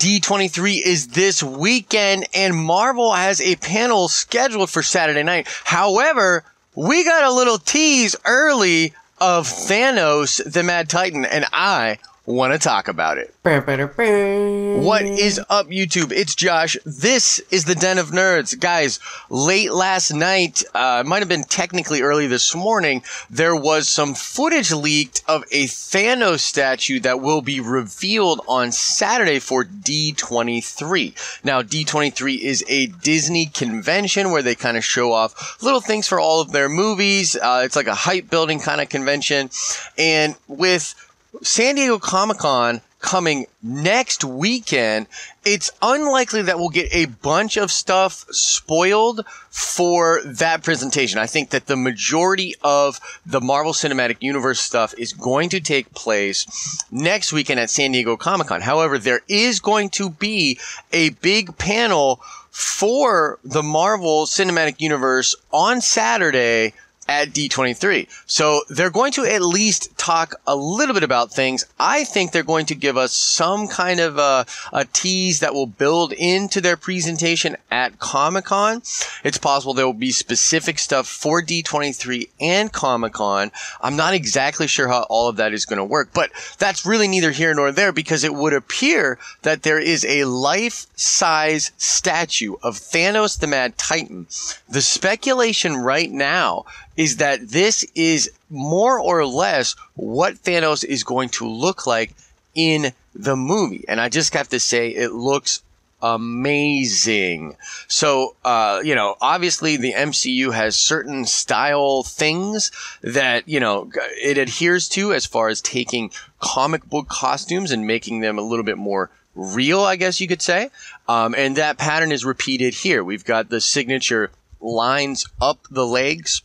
D23 is this weekend, and Marvel has a panel scheduled for Saturday night. However, we got a little tease early of Thanos, the Mad Titan, and I want to talk about it. What is up, YouTube? It's Josh. This is the Den of Nerds. Guys, late last night, it might have been technically early this morning, there was some footage leaked of a Thanos statue that will be revealed on Saturday for D23. Now, D23 is a Disney convention where they kind of show off little things for all of their movies. It's like a hype building kind of convention. And with San Diego Comic-Con coming next weekend, it's unlikely that we'll get a bunch of stuff spoiled for that presentation. I think that the majority of the Marvel Cinematic Universe stuff is going to take place next weekend at San Diego Comic-Con. However, there is going to be a big panel for the Marvel Cinematic Universe on Saturday at D23. So they're going to at least talk a little bit about things. I think they're going to give us some kind of a tease that will build into their presentation at Comic-Con. It's possible there will be specific stuff for D23 and Comic-Con. I'm not exactly sure how all of that is going to work, but that's really neither here nor there, because it would appear that there is a life-size statue of Thanos the Mad Titan. The speculation right now is that this is more or less what Thanos is going to look like in the movie. And I just have to say, it looks amazing. So, obviously the MCU has certain style things that, it adheres to as far as taking comic book costumes and making them a little bit more real, I guess you could say. And that pattern is repeated here. We've got the signature lines up the legs.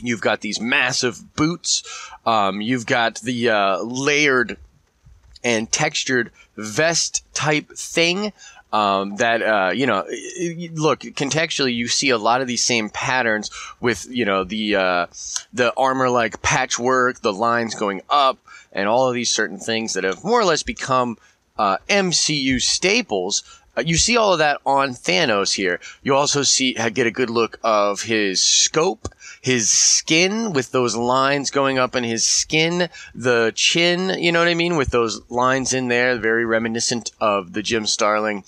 You've got these massive boots. You've got the layered and textured vest type thing look, contextually, you see a lot of these same patterns with, the armor like patchwork, the lines going up, and all of these certain things that have more or less become MCU staples. You see all of that on Thanos here. You also get a good look of his scope, his skin with those lines going up in his skin, the chin, you know what I mean, with those lines in there, very reminiscent of the Jim Starlin,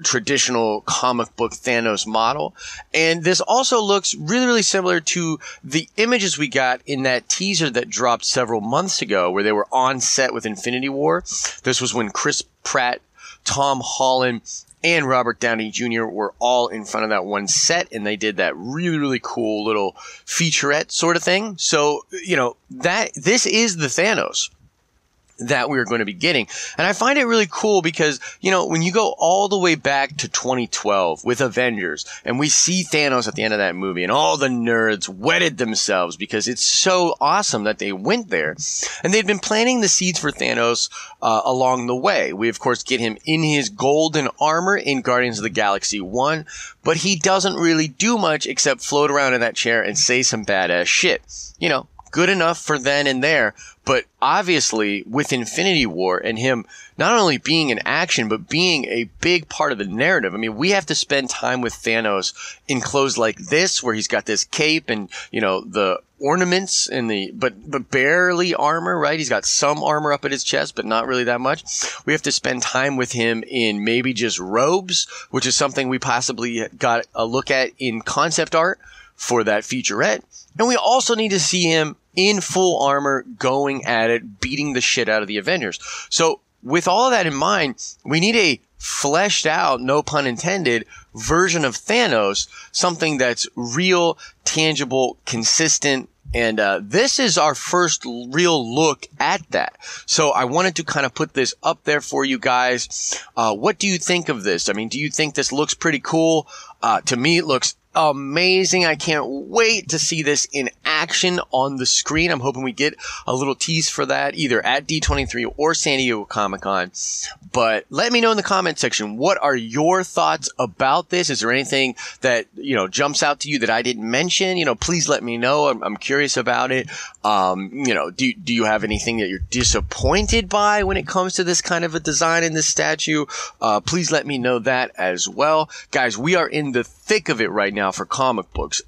traditional comic book Thanos model. And this also looks really, really similar to the images we got in that teaser that dropped several months ago where they were on set with Infinity War. This was when Chris Pratt, Tom Holland, and Robert Downey Jr. were all in front of that one set, and they did that really, really cool little featurette sort of thing. So, this is the Thanos that we're going to be getting. And I find it really cool because, when you go all the way back to 2012 with Avengers, and we see Thanos at the end of that movie, and all the nerds wetted themselves because it's so awesome that they went there. And they'd been planting the seeds for Thanos along the way. We, of course, get him in his golden armor in Guardians of the Galaxy 1, but he doesn't really do much except float around in that chair and say some badass shit. Good enough for then and there, but obviously with Infinity War and him not only being in action, but being a big part of the narrative. I mean, we have to spend time with Thanos in clothes like this, where he's got this cape and, the ornaments and but barely armor, right? He's got some armor up at his chest, but not really that much. We have to spend time with him in maybe just robes, which is something we possibly got a look at in concept art for that featurette. And we also need to see him in full armor, going at it, beating the shit out of the Avengers. So with all of that in mind, we need a fleshed out, no pun intended, version of Thanos, something that's real, tangible, consistent. And this is our first real look at that. So I wanted to kind of put this up there for you guys. What do you think of this? I mean, do you think this looks pretty cool? To me, it looks amazing. I can't wait to see this in action. action on the screen. I'm hoping we get a little tease for that either at D23 or San Diego Comic-Con. But let me know in the comment section, what are your thoughts about this? Is there anything that, jumps out to you that I didn't mention? Please let me know. I'm curious about it. Do you have anything that you're disappointed by when it comes to this kind of a design in this statue? Please let me know that as well. Guys, we are in the thick of it right now for comic books.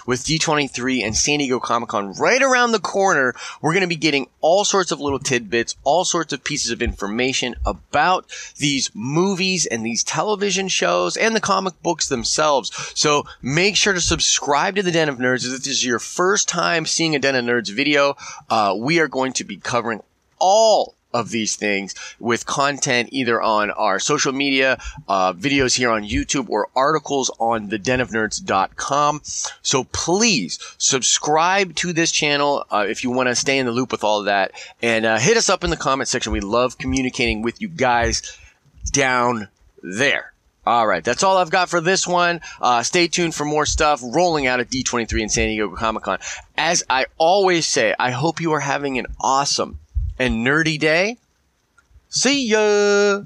With D23 and San Diego Comic-Con right around the corner, we're going to be getting all sorts of little tidbits, all sorts of pieces of information about these movies and these television shows and the comic books themselves. So make sure to subscribe to the Den of Nerds. If this is your first time seeing a Den of Nerds video, we are going to be covering all of these things with content either on our social media, videos here on YouTube, or articles on thedenofnerds.com. So please subscribe to this channel if you want to stay in the loop with all of that, and hit us up in the comment section. We love communicating with you guys down there. All right, that's all I've got for this one. Stay tuned for more stuff rolling out at D23 and San Diego Comic-Con. As I always say, I hope you are having an awesome and nerdy day. See ya!